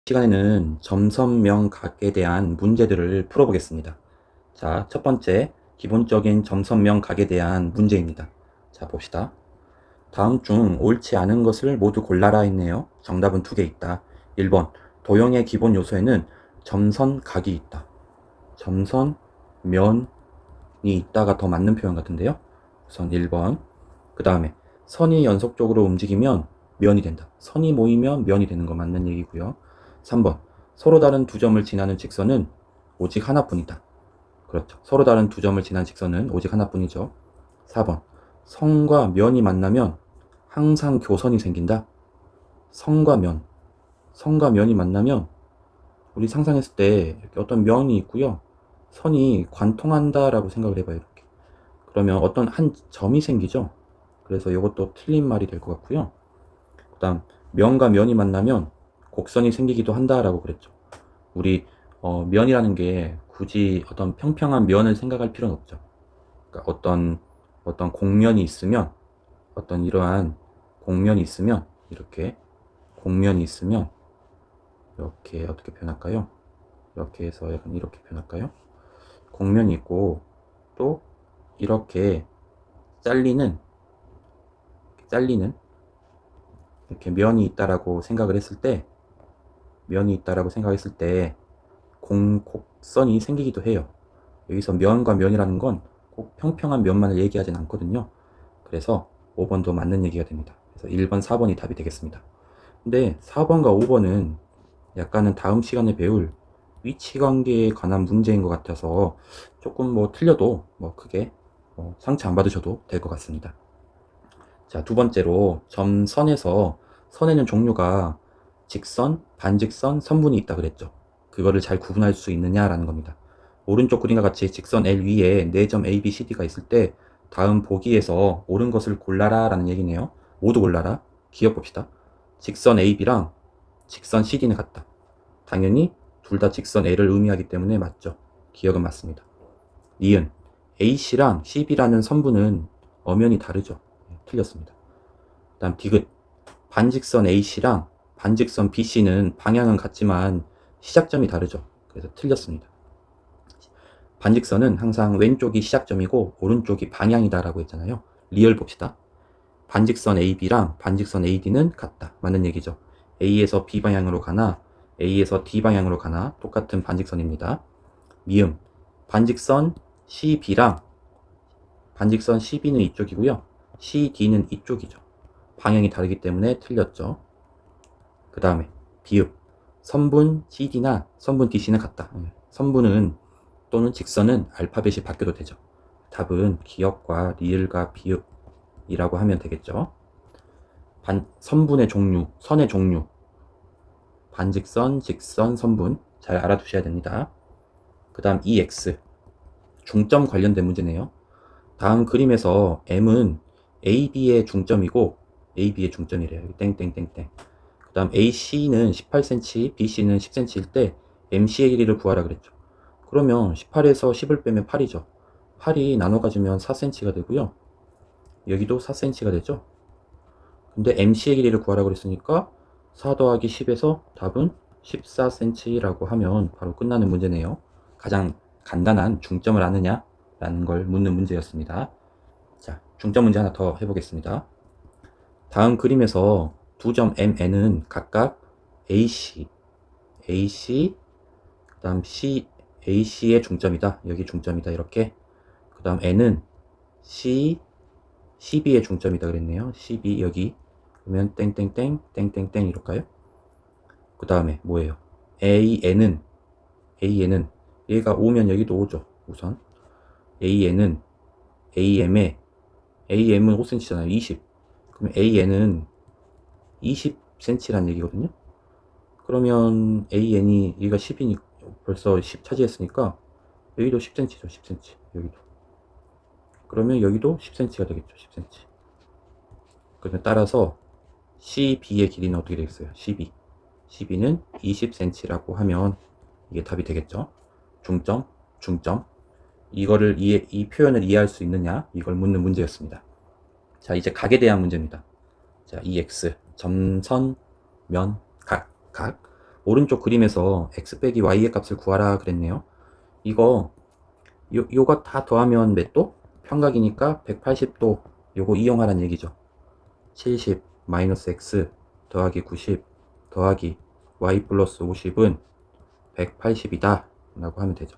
시간에는 점선명각에 대한 문제들을 풀어보겠습니다. 자, 첫 번째, 기본적인 점선명각에 대한 문제입니다. 자, 봅시다. 다음 중 옳지 않은 것을 모두 골라라 했네요. 정답은 두 개 있다. 1번, 도형의 기본 요소에는 점선각이 있다. 점선면이 있다가 더 맞는 표현 같은데요. 우선 1번. 그 다음에 선이 연속적으로 움직이면 면이 된다. 선이 모이면 면이 되는 거 맞는 얘기고요. 3번. 서로 다른 두 점을 지나는 직선은 오직 하나뿐이다. 그렇죠. 서로 다른 두 점을 지나는 직선은 오직 하나뿐이죠. 4번. 선과 면이 만나면 항상 교선이 생긴다. 선과 면. 선과 면이 만나면 우리 상상했을 때 이렇게 어떤 면이 있고요. 선이 관통한다라고 생각을 해봐요. 이렇게. 그러면 어떤 한 점이 생기죠. 그래서 이것도 틀린 말이 될 것 같고요. 그 다음 면과 면이 만나면 곡선이 생기기도 한다라고 그랬죠. 우리 면이라는 게 굳이 어떤 평평한 면을 생각할 필요는 없죠. 그러니까 어떤 곡면이 있으면 어떤 이러한 곡면이 있으면 이렇게 곡면이 있으면 이렇게 어떻게 표현할까요? 이렇게 해서 약간 이렇게 표현할까요? 곡면이 있고 또 이렇게 잘리는 이렇게 면이 있다라고 생각을 했을 때 곡선이 생기기도 해요. 여기서 면과 면이라는 건 꼭 평평한 면만을 얘기하진 않거든요. 그래서 5번도 맞는 얘기가 됩니다. 그래서 1번, 4번이 답이 되겠습니다. 근데 4번과 5번은 약간은 다음 시간에 배울 위치관계에 관한 문제인 것 같아서 조금 뭐 틀려도 뭐 크게 상처 안 받으셔도 될 것 같습니다. 자, 두 번째로 점선에서 선에는 종류가 직선, 반직선, 선분이 있다 그랬죠. 그거를 잘 구분할 수 있느냐라는 겁니다. 오른쪽 그림과 같이 직선 L 위에 4점 A, B, C, D가 있을 때 다음 보기에서 옳은 것을 골라라 라는 얘기네요. 모두 골라라. 기억 봅시다. 직선 AB랑 직선 CD는 같다. 당연히 둘 다 직선 L을 의미하기 때문에 맞죠. 기억은 맞습니다. 니은 AC랑 CB라는 선분은 엄연히 다르죠. 틀렸습니다. 그 다음 디귿 반직선 AC랑 반직선 BC는 방향은 같지만 시작점이 다르죠. 그래서 틀렸습니다. 반직선은 항상 왼쪽이 시작점이고 오른쪽이 방향이다 라고 했잖아요. 리얼 봅시다. 반직선 AB랑 반직선 AD는 같다. 맞는 얘기죠. A에서 B 방향으로 가나 A에서 D 방향으로 가나 똑같은 반직선입니다. 미음 반직선 CB랑 반직선 CB는 이쪽이고요. CD는 이쪽이죠. 방향이 다르기 때문에 틀렸죠. 그 다음에 비읍 선분 CD나 선분 DC는 같다. 선분은 또는 직선은 알파벳이 바뀌어도 되죠. 답은 기역과 리을과 비읍이라고 하면 되겠죠. 선분의 종류, 선의 종류, 반직선, 직선, 선분 잘 알아두셔야 됩니다. 그 다음 EX 중점 관련된 문제네요. 다음 그림에서 M은 AB의 중점이고 AB의 중점이래요. 땡땡땡땡. 그 다음 AC는 18cm, BC는 10cm일 때 MC의 길이를 구하라 그랬죠. 그러면 18에서 10을 빼면 8이죠. 8이 나눠 가지면 4cm가 되고요. 여기도 4cm가 되죠. 근데 MC의 길이를 구하라 그랬으니까 4 더하기 10에서 답은 14cm라고 하면 바로 끝나는 문제네요. 가장 간단한 중점을 아느냐? 라는 걸 묻는 문제였습니다. 자, 중점 문제 하나 더 해보겠습니다. 다음 그림에서 두 점 MN은 각각 AC, 그 다음 AC의 중점이다. 여기 중점이다. 이렇게. 그 다음 N은 CB의 중점이다. 그랬네요. CB 여기. 그러면 땡땡땡, 땡땡땡 이럴까요? 그 다음에 뭐예요? AN은 얘가 5면 여기도 5죠. 우선. AN은 AM은 5cm잖아요. 20. 그럼 AN은 20cm란 얘기거든요. 그러면 AN이 여기가 10이니 벌써 10 차지했으니까 여기도 10cm죠. 10cm. 여기도. 그러면 여기도 10cm가 되겠죠. 10cm. 그러면 따라서 CB의 길이는 어떻게 되겠어요? CB는 20cm라고 하면 이게 답이 되겠죠. 중점. 이 표현을 이해할 수 있느냐? 이걸 묻는 문제였습니다. 자, 이제 각에 대한 문제입니다. 자, EX 점선 면 각 오른쪽 그림에서 x 빼기 y의 값을 구하라 그랬네요. 요거 다 더하면 몇 도? 평각이니까 180도 요거 이용하라는 얘기죠. 70 마이너스 x 더하기 90 더하기 y 플러스 50은 180이다 라고 하면 되죠.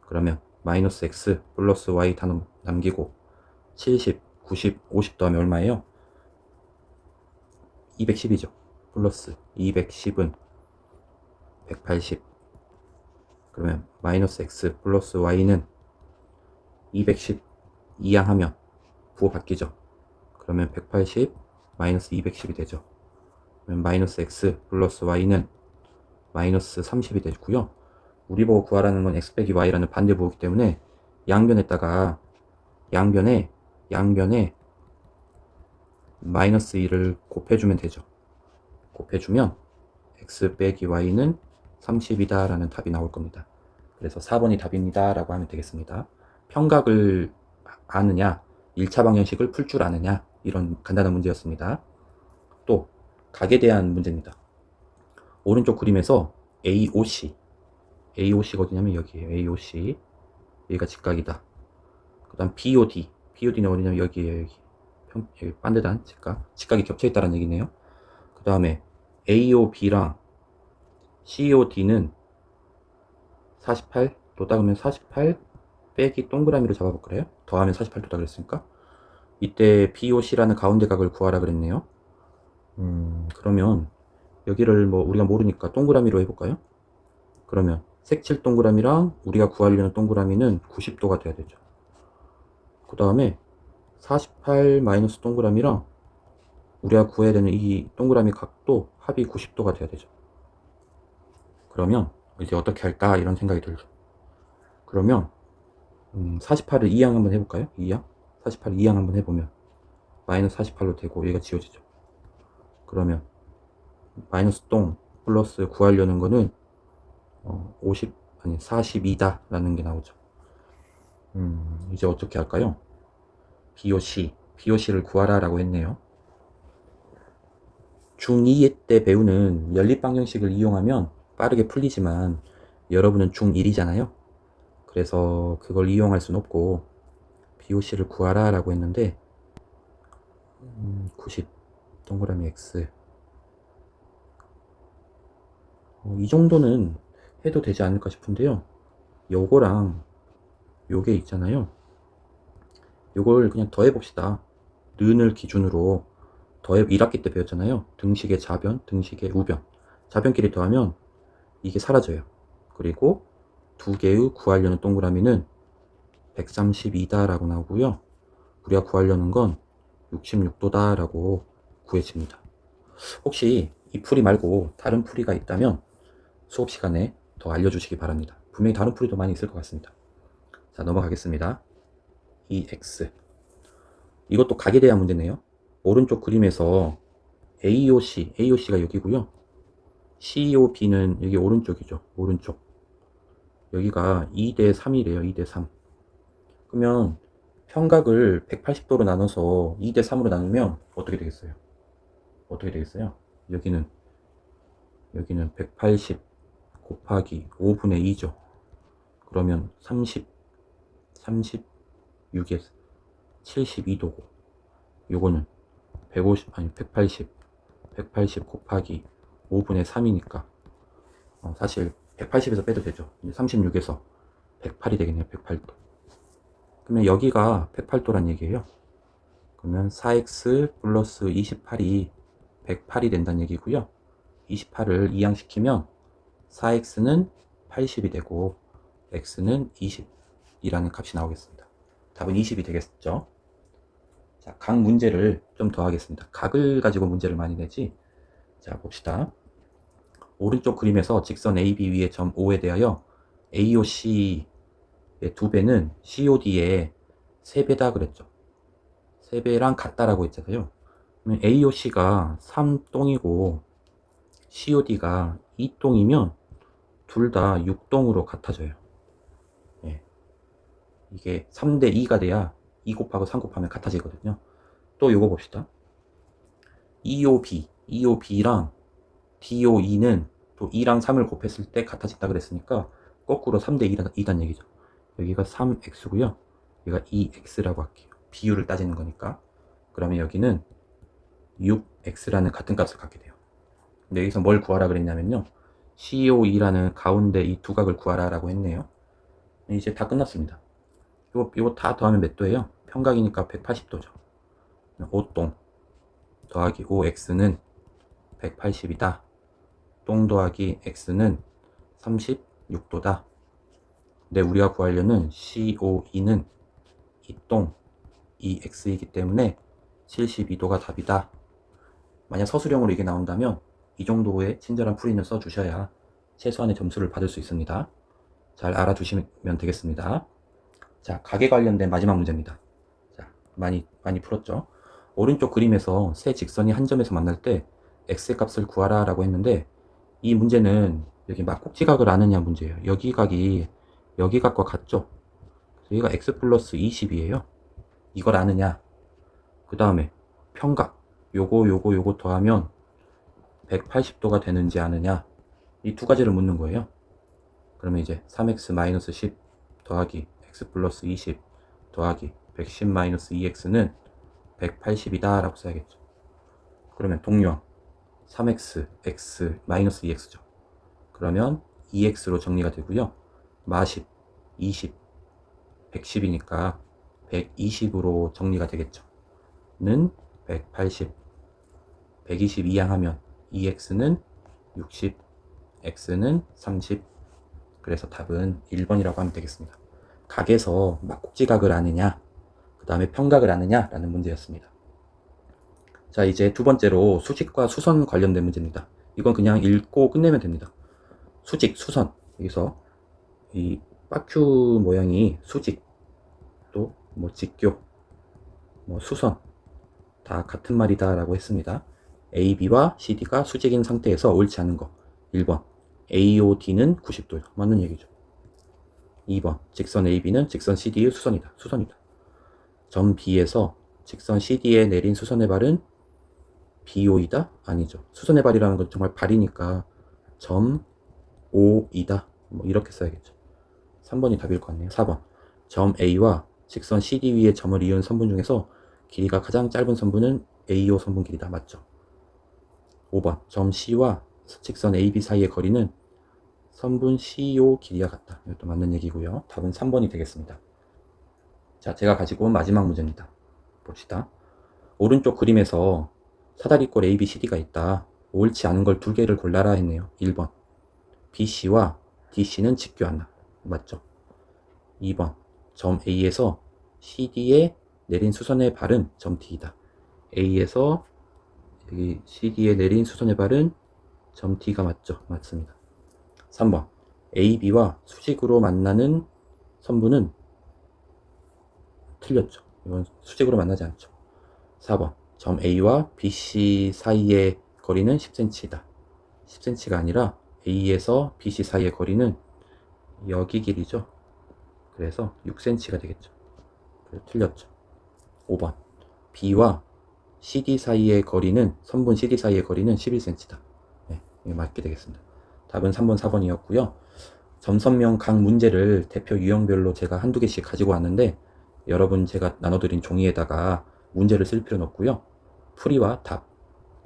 그러면 마이너스 x 플러스 y 다 남기고 70, 90, 50 더하면 얼마예요? 210이죠. 플러스 210은 180. 그러면 마이너스 x 플러스 y는 210 이항하면 부호 바뀌죠. 그러면 180 마이너스 210이 되죠. 그러면 마이너스 x 플러스 y는 마이너스 30이 되고요. 우리 보고 구하라는 건 x 빼기 y라는 반대 부호이기 때문에 양변에다가 양변에 마이너스 2를 곱해주면 되죠. 곱해주면 x 빼기 y는 30이다 라는 답이 나올 겁니다. 그래서 4번이 답입니다 라고 하면 되겠습니다. 평각을 아느냐, 1차 방정식을 풀 줄 아느냐, 이런 간단한 문제였습니다. 또 각에 대한 문제입니다. 오른쪽 그림에서 AOC가 어디냐면 여기에요. AOC, 여기가 직각이다. 그 다음 BOD는 어디냐면 여기에요. 여기 반대단 직각이 겹쳐있다는 얘기네요. 그 다음에 AOB랑 COD는 48도다 그러면 48 빼기 동그라미로 잡아볼까요? 더하면 48도다 그랬으니까 이때 BOC라는 가운데 각을 구하라 그랬네요. 그러면 여기를 뭐 우리가 모르니까 동그라미로 해볼까요? 그러면 색칠 동그라미랑 우리가 구하려는 동그라미는 90도가 돼야 되죠. 그 다음에 48 마이너스 동그라미랑 우리가 구해야 되는 이 동그라미 각도 합이 90도가 돼야 되죠. 그러면 이제 어떻게 할까 이런 생각이 들죠. 그러면 48을 2항 한번 해볼까요? 2항? 48을 2항 한번 해보면 마이너스 48로 되고 얘가 지워지죠. 그러면 마이너스 동 플러스 구하려는 거는 42다 라는 게 나오죠. 이제 어떻게 할까요? BOC를 구하라 라고 했네요. 중2 때 배우는 연립방정식을 이용하면 빠르게 풀리지만 여러분은 중1이잖아요. 그래서 그걸 이용할 순 없고 BOC를 구하라 라고 했는데 90 동그라미 X 이 정도는 해도 되지 않을까 싶은데요. 요거랑 요게 있잖아요. 요걸 그냥 더해 봅시다. 는을 기준으로 1학기 때 배웠잖아요. 등식의 좌변, 등식의 우변. 좌변끼리 더하면 이게 사라져요. 그리고 두 개의 구하려는 동그라미는 132다 라고 나오고요. 우리가 구하려는 건 66도다 라고 구해집니다. 혹시 이 풀이 말고 다른 풀이가 있다면 수업 시간에 더 알려주시기 바랍니다. 분명히 다른 풀이도 많이 있을 것 같습니다. 자, 넘어가겠습니다. 이 X. 이것도 각에 대한 문제네요. 오른쪽 그림에서 AOC가 여기고요. COB는 여기 오른쪽이죠. 오른쪽. 여기가 2대 3이래요. 2대 3. 그러면 평각을 180도로 나눠서 2대 3으로 나누면 어떻게 되겠어요? 여기는 180 곱하기 5분의 2죠. 그러면 36에 72도고 요거는 180 곱하기 5분의 3이니까 사실 180에서 빼도 되죠. 36에서 108이 되겠네요. 108도. 그러면 여기가 108도란 얘기예요. 그러면 4x 플러스 28이 108이 된다는 얘기고요. 28을 이항시키면 4x는 80이 되고 x는 20이라는 값이 나오겠습니다. 답은 20이 되겠죠. 자, 각 문제를 좀 더 하겠습니다. 각을 가지고 문제를 많이 내지. 자, 봅시다. 오른쪽 그림에서 직선 AB 위의 점 O에 대하여 AOC의 2배는 COD의 3배다 그랬죠. 3배랑 같다라고 했잖아요. 그러면 AOC가 3동이고 COD가 2동이면 둘 다 6동으로 같아져요. 예. 이게 3대 2가 돼야 2 곱하고 3 곱하면 같아지거든요. 또 요거 봅시다. EOB랑 DOE는 또 2랑 3을 곱했을 때 같아진다 그랬으니까 거꾸로 3대 2단 얘기죠. 여기가 3x고요. 여기가 2x라고 할게요. 비율을 따지는 거니까. 그러면 여기는 6x라는 같은 값을 갖게 돼요. 근데 여기서 뭘 구하라 그랬냐면요. COE라는 가운데 이 두 각을 구하라 라고 했네요. 이제 다 끝났습니다. 이거 다 더하면 몇 도예요? 평각이니까 180도죠. 5동 더하기 5x는 180이다. 동 더하기 x는 36도다. 근데 우리가 구하려는 COE는 2동 2x이기 때문에 72도가 답이다. 만약 서술형으로 이게 나온다면 이 정도의 친절한 풀이는 써주셔야 최소한의 점수를 받을 수 있습니다. 잘 알아두시면 되겠습니다. 자, 각에 관련된 마지막 문제입니다. 자, 많이 풀었죠? 오른쪽 그림에서 세 직선이 한 점에서 만날 때 x의 값을 구하라 라고 했는데 이 문제는 여기 막꼭지각을 아느냐 문제예요. 여기 각이 여기 각과 같죠? 여기가 x 플러스 20이에요. 이걸 아느냐? 그 다음에 평각 요거 더하면 180도가 되는지 아느냐? 이 두 가지를 묻는 거예요. 그러면 이제 3x-10 더하기 x 플러스 20 더하기 110-2x는 180이다 라고 써야겠죠. 그러면 동류항 3x, x, 마이너스 2x죠. 그러면 2x로 정리가 되고요. 마10, 20, 110이니까 120으로 정리가 되겠죠. 는 180, 120 이항하면 2x는 60, x는 30. 그래서 답은 1번이라고 하면 되겠습니다. 각에서 막꼭지각을 아느냐, 그 다음에 평각을 아느냐 라는 문제였습니다. 자, 이제 두 번째로 수직과 수선 관련된 문제입니다. 이건 그냥 읽고 끝내면 됩니다. 수직, 수선. 여기서 이 빠큐 모양이 수직, 또 뭐 직교, 뭐 수선 다 같은 말이다 라고 했습니다. AB와 CD가 수직인 상태에서 옳지 않은 거. 1번 AOD는 90도요. 맞는 얘기죠. 2번 직선 AB는 직선 CD의 수선이다. 점 B에서 직선 CD에 내린 수선의 발은 BO이다? 아니죠. 수선의 발이라는 건 정말 발이니까 점 O이다. 뭐 이렇게 써야겠죠. 3번이 답일 것 같네요. 4번 점 A와 직선 CD 위에 점을 이은 선분 중에서 길이가 가장 짧은 선분은 AO 선분 길이다. 맞죠? 5번 점 C와 직선 AB 사이의 거리는 선분 CO 길이와 같다. 이것도 맞는 얘기고요. 답은 3번이 되겠습니다. 자, 제가 가지고 온 마지막 문제입니다. 봅시다. 오른쪽 그림에서 사다리꼴 ABCD가 있다. 옳지 않은 걸 두 개를 골라라 했네요. 1번 BC와 DC는 직교한다. 맞죠? 2번 점 A에서 CD에 내린 수선의 발은 점 D이다. A에서 여기 CD에 내린 수선의 발은 점 D가 맞죠? 맞습니다. 3번 AB와 수직으로 만나는 선분은 틀렸죠. 이건 수직으로 만나지 않죠. 4번 점 A와 BC 사이의 거리는 10cm이다. 10cm가 아니라 A에서 BC 사이의 거리는 여기 길이죠. 그래서 6cm가 되겠죠. 틀렸죠. 5번 B와 CD 사이의 거리는 선분 CD 사이의 거리는 11cm다. 네, 이게 맞게 되겠습니다. 답은 3번, 4번이었고요. 점선명 각 문제를 대표 유형별로 제가 한두 개씩 가지고 왔는데 여러분 제가 나눠드린 종이에다가 문제를 쓸 필요는 없고요. 풀이와 답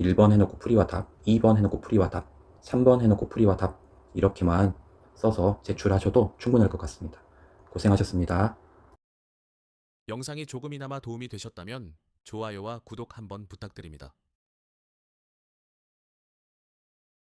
1번 해놓고 풀이와 답 2번 해놓고 풀이와 답 3번 해놓고 풀이와 답 이렇게만 써서 제출하셔도 충분할 것 같습니다. 고생하셨습니다. 영상이 조금이나마 도움이 되셨다면 좋아요와 구독 한번 부탁드립니다.